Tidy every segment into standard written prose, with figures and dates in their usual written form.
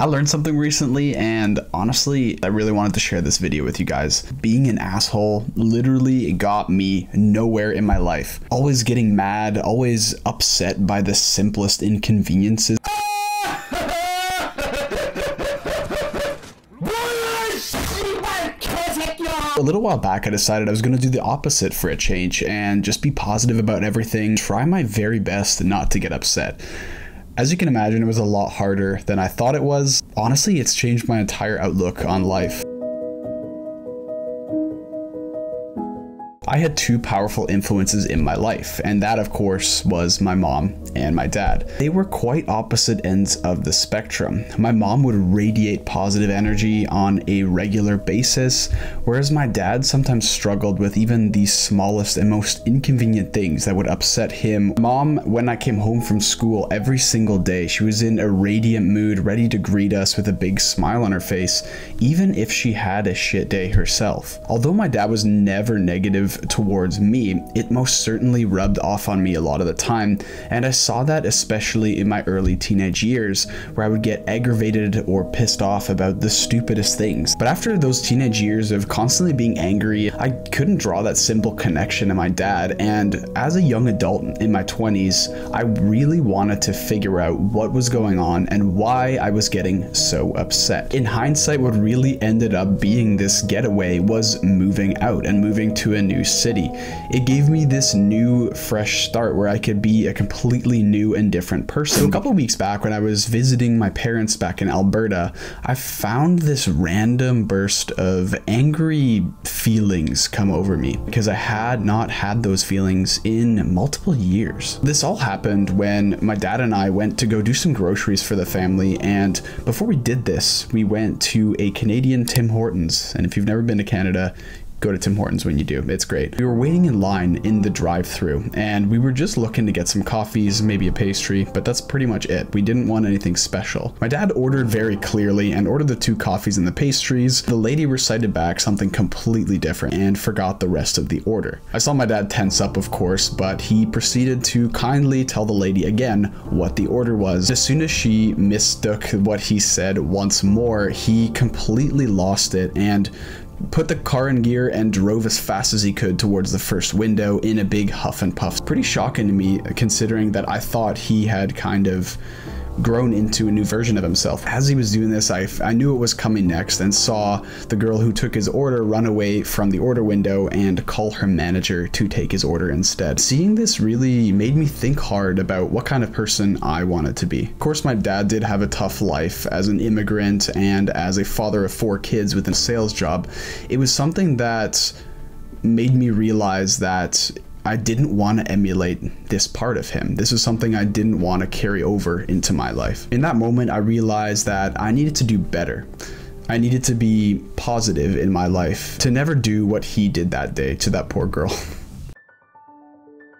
I learned something recently, and honestly, I really wanted to share this video with you guys. Being an asshole literally got me nowhere in my life. Always getting mad, always upset by the simplest inconveniences. A little while back, I decided I was going to do the opposite for a change and just be positive about everything, try my very best not to get upset. As you can imagine, it was a lot harder than I thought it was. Honestly, it's changed my entire outlook on life. I had two powerful influences in my life, and that of course was my mom and my dad. They were quite opposite ends of the spectrum. My mom would radiate positive energy on a regular basis, whereas my dad sometimes struggled with even the smallest and most inconvenient things that would upset him. Mom, when I came home from school every single day, she was in a radiant mood, ready to greet us with a big smile on her face, even if she had a shit day herself. Although my dad was never negative towards me, it most certainly rubbed off on me a lot of the time, and I saw that especially in my early teenage years, where I would get aggravated or pissed off about the stupidest things. But after those teenage years of constantly being angry, I couldn't draw that simple connection to my dad, and as a young adult in my 20s, I really wanted to figure out what was going on and why I was getting so upset. In hindsight, what really ended up being this getaway was moving out and moving to a new city. It gave me this new, fresh start where I could be a completely new and different person. So a couple weeks back, when I was visiting my parents back in Alberta, I found this random burst of angry feelings come over me because I had not had those feelings in multiple years. This all happened when my dad and I went to go do some groceries for the family, and before we did this, we went to a Canadian Tim Hortons, and if you've never been to Canada, go to Tim Hortons when you do. It's great. We were waiting in line in the drive-thru, and we were just looking to get some coffees, maybe a pastry, but that's pretty much it. We didn't want anything special. My dad ordered very clearly and ordered the 2 coffees and the pastries. The lady recited back something completely different and forgot the rest of the order. I saw my dad tense up, of course, but he proceeded to kindly tell the lady again what the order was. As soon as she mistook what he said once more, he completely lost it and put the car in gear and drove as fast as he could towards the first window in a big huff and puff. Pretty shocking to me, considering that I thought he had kind of grown into a new version of himself. As he was doing this, I knew it was coming next and saw the girl who took his order run away from the order window and call her manager to take his order instead. Seeing this really made me think hard about what kind of person I wanted to be. Of course, my dad did have a tough life as an immigrant and as a father of 4 kids with a sales job. It was something that made me realize that I didn't want to emulate this part of him. This is something I didn't want to carry over into my life. In that moment, I realized that I needed to do better. I needed to be positive in my life, to never do what he did that day to that poor girl.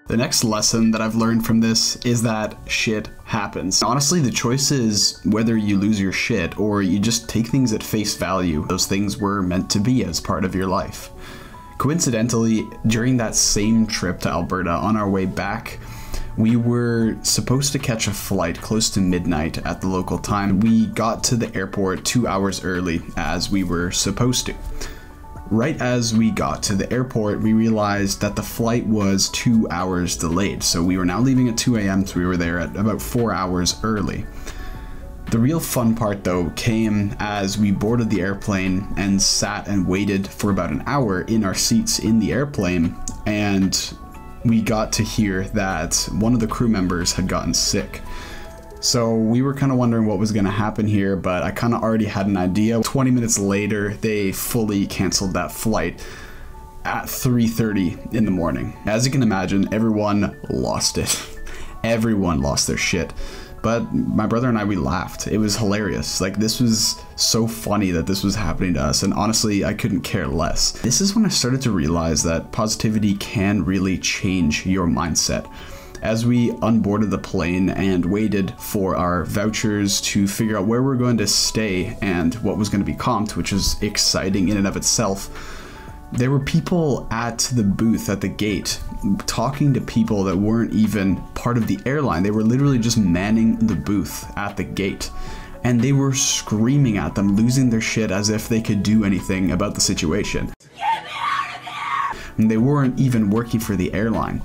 The next lesson that I've learned from this is that shit happens. Honestly, the choice is whether you lose your shit or you just take things at face value. Those things were meant to be as part of your life. Coincidentally, during that same trip to Alberta, on our way back, we were supposed to catch a flight close to midnight at the local time. We got to the airport 2 hours early, as we were supposed to. Right as we got to the airport, we realized that the flight was 2 hours delayed. So we were now leaving at 2 a.m., so we were there at about 4 hours early. The real fun part though came as we boarded the airplane and sat and waited for about an hour in our seats in the airplane, and we got to hear that one of the crew members had gotten sick. So we were kind of wondering what was going to happen here, but I kind of already had an idea. 20 minutes later, they fully canceled that flight at 3:30 in the morning. As you can imagine, everyone lost it. Everyone lost their shit. But my brother and I, we laughed. It was hilarious. Like, this was so funny that this was happening to us, and honestly, I couldn't care less. This is when I started to realize that positivity can really change your mindset. As we unboarded the plane and waited for our vouchers to figure out where we're going to stay and what was going to be comped, which is exciting in and of itself, there were people at the booth at the gate talking to people that weren't even part of the airline. They were literally just manning the booth at the gate. and they were screaming at them, losing their shit as if they could do anything about the situation. Get me out of here! And they weren't even working for the airline.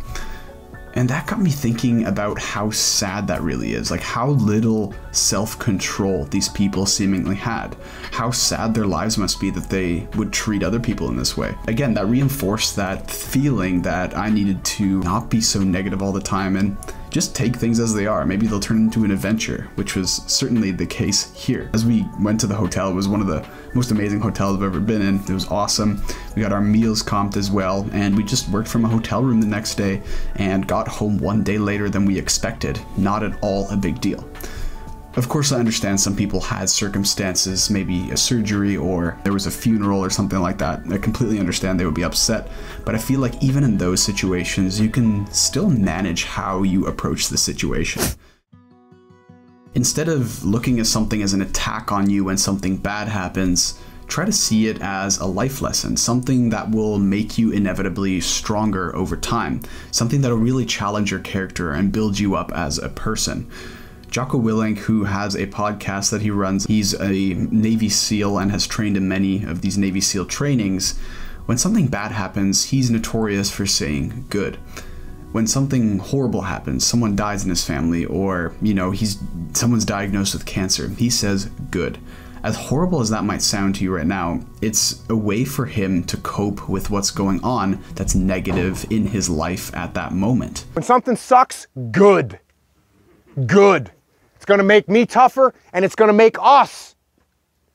And that got me thinking about how sad that really is, like how little self-control these people seemingly had. How sad their lives must be that they would treat other people in this way. Again, that reinforced that feeling that I needed to not be so negative all the time and just take things as they are. Maybe they'll turn into an adventure, which was certainly the case here. As we went to the hotel, it was one of the most amazing hotels I've ever been in. It was awesome. We got our meals comped as well, and we just worked from a hotel room the next day and got home one day later than we expected. Not at all a big deal. Of course, I understand some people had circumstances, maybe a surgery or there was a funeral or something like that. I completely understand they would be upset, but I feel like even in those situations, you can still manage how you approach the situation. Instead of looking at something as an attack on you when something bad happens, try to see it as a life lesson, something that will make you inevitably stronger over time, something that will really challenge your character and build you up as a person. Jocko Willink, who has a podcast that he runs, he's a Navy SEAL and has trained in many of these Navy SEAL trainings. When something bad happens, he's notorious for saying good. When something horrible happens, someone dies in his family, or, someone's diagnosed with cancer, he says good. As horrible as that might sound to you right now, it's a way for him to cope with what's going on that's negative in his life at that moment. When something sucks, good. Good. It's going to make me tougher, and it's going to make us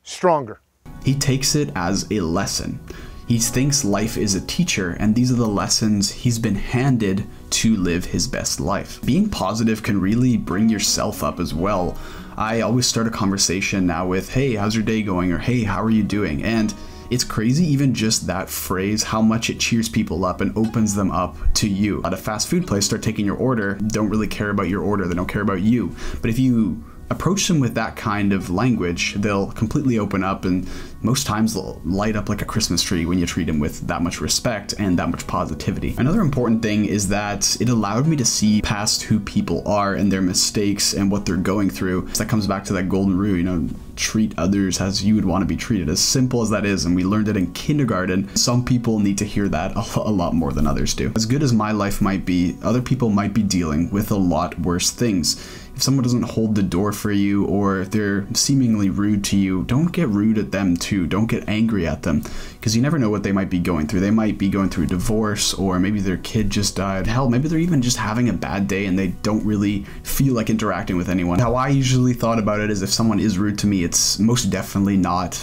stronger. He takes it as a lesson. He thinks life is a teacher, and these are the lessons he's been handed to live his best life. Being positive can really bring yourself up as well. I always start a conversation now with, hey, how's your day going? Or hey, how are you doing? And it's crazy even just that phrase, how much it cheers people up and opens them up to you. At a fast food place, start taking your order, don't really care about your order, they don't care about you. But if you approach them with that kind of language, they'll completely open up, and most times they'll light up like a Christmas tree when you treat them with that much respect and that much positivity. Another important thing is that it allowed me to see past who people are and their mistakes and what they're going through. So that comes back to that golden rule, treat others as you would want to be treated. As simple as that is, and we learned it in kindergarten, some people need to hear that a lot more than others do. As good as my life might be, other people might be dealing with a lot worse things. If someone doesn't hold the door for you, or they're seemingly rude to you, don't get rude at them too. Don't get angry at them, because you never know what they might be going through. They might be going through a divorce, or maybe their kid just died. Hell, maybe they're even just having a bad day and they don't really feel like interacting with anyone. How I usually thought about it is, if someone is rude to me, it's most definitely not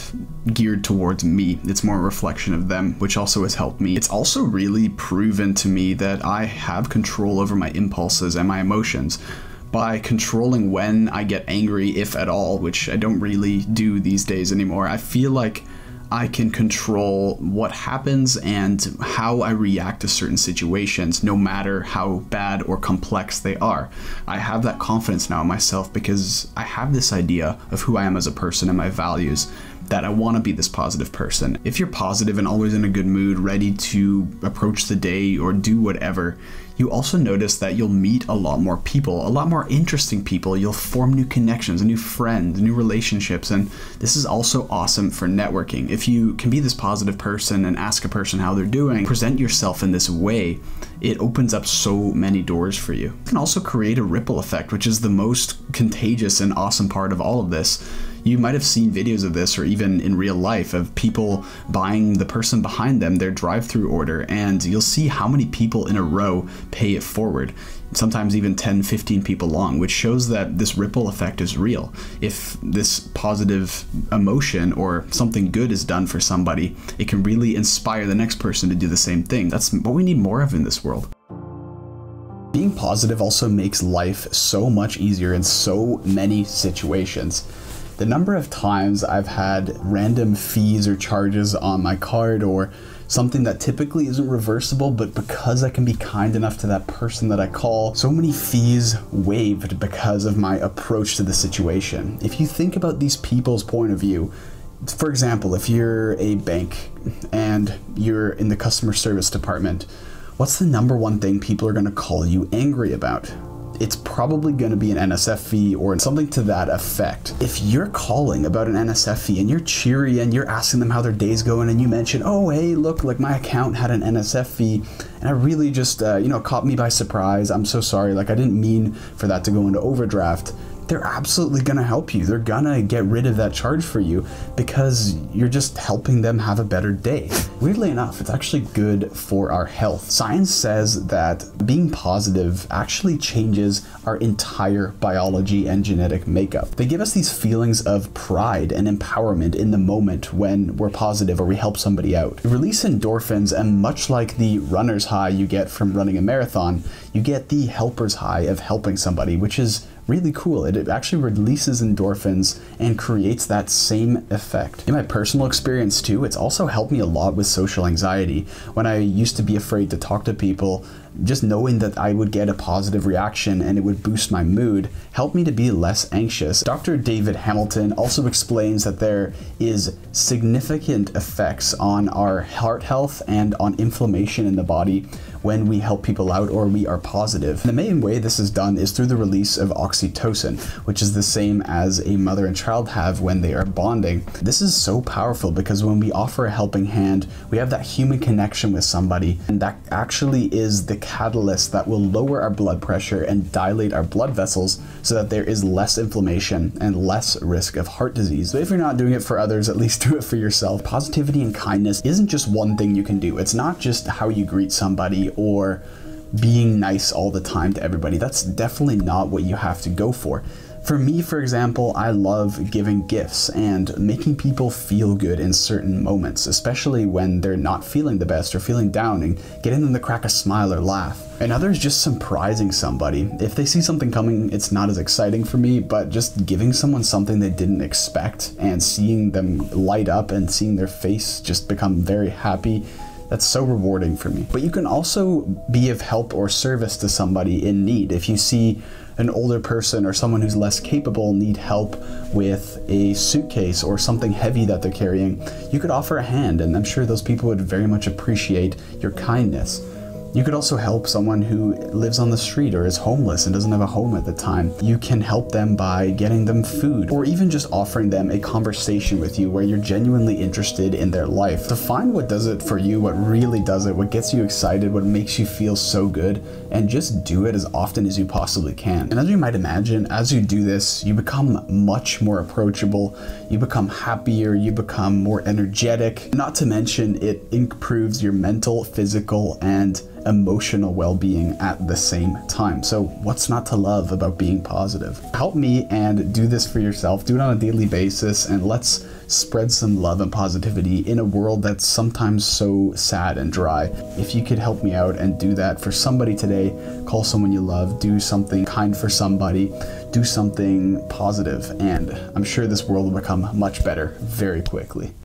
geared towards me. It's more a reflection of them, which also has helped me. It's also really proven to me that I have control over my impulses and my emotions. By controlling when I get angry, if at all, which I don't really do these days anymore, I feel like I can control what happens and how I react to certain situations, no matter how bad or complex they are. I have that confidence now in myself because I have this idea of who I am as a person and my values, that I want to be this positive person. If you're positive and always in a good mood, ready to approach the day or do whatever, you also notice that you'll meet a lot more people, a lot more interesting people. You'll form new connections, new friends, new relationships, and this is also awesome for networking. If you can be this positive person and ask a person how they're doing, present yourself in this way, it opens up so many doors for you. It can also create a ripple effect, which is the most contagious and awesome part of all of this. You might have seen videos of this, or even in real life, of people buying the person behind them their drive-through order, and you'll see how many people in a row pay it forward. Sometimes even 10, 15 people long, which shows that this ripple effect is real. If this positive emotion or something good is done for somebody, it can really inspire the next person to do the same thing. That's what we need more of in this world. Being positive also makes life so much easier in so many situations. The number of times I've had random fees or charges on my card, or something that typically isn't reversible, but because I can be kind enough to that person that I call, so many fees waived because of my approach to the situation. If you think about these people's point of view, for example, if you're a bank and you're in the customer service department, what's the number one thing people are going to call you angry about? it's probably going to be an NSF or something to that effect. If you're calling about an NSF and you're cheery and you're asking them how their day's going and you mention, oh, hey, look, like my account had an NSF and I really just, caught me by surprise. I'm so sorry. Like I didn't mean for that to go into overdraft. They're absolutely gonna help you. They're gonna get rid of that charge for you because you're just helping them have a better day. Weirdly enough, it's actually good for our health. Science says that being positive actually changes our entire biology and genetic makeup. They give us these feelings of pride and empowerment in the moment when we're positive or we help somebody out. We release endorphins, and much like the runner's high you get from running a marathon, you get the helper's high of helping somebody, which is really cool. It actually releases endorphins and creates that same effect. In my personal experience too, it's also helped me a lot with social anxiety. When I used to be afraid to talk to people, just knowing that I would get a positive reaction and it would boost my mood helped me to be less anxious. Dr. David Hamilton also explains that there is significant effects on our heart health and on inflammation in the body when we help people out or we are positive. The main way this is done is through the release of oxytocin, which is the same as a mother and child have when they are bonding. This is so powerful because when we offer a helping hand, we have that human connection with somebody, and that actually is the catalyst that will lower our blood pressure and dilate our blood vessels so that there is less inflammation and less risk of heart disease. So if you're not doing it for others, at least do it for yourself. Positivity and kindness isn't just one thing you can do. It's not just how you greet somebody or being nice all the time to everybody. That's definitely not what you have to go for. For me, for example, I love giving gifts and making people feel good in certain moments, especially when they're not feeling the best or feeling down, and getting them to crack a smile or laugh. And others, just surprising somebody. If they see something coming, it's not as exciting for me, but just giving someone something they didn't expect and seeing them light up and seeing their face just become very happy, that's so rewarding for me. But you can also be of help or service to somebody in need. If you see an older person or someone who's less capable need help with a suitcase or something heavy that they're carrying, you could offer a hand, and I'm sure those people would very much appreciate your kindness. You could also help someone who lives on the street or is homeless and doesn't have a home at the time. You can help them by getting them food, or even just offering them a conversation with you where you're genuinely interested in their life. To find what does it for you, what really does it, what gets you excited, what makes you feel so good, and just do it as often as you possibly can. And as you might imagine, as you do this, you become much more approachable, you become happier, you become more energetic. Not to mention, it improves your mental, physical, and emotional well-being at the same time. So what's not to love about being positive? Help me and do this for yourself. Do it on a daily basis, and let's spread some love and positivity in a world that's sometimes so sad and dry. If you could help me out and do that for somebody today, call someone you love, do something kind for somebody, do something positive, and I'm sure this world will become much better very quickly.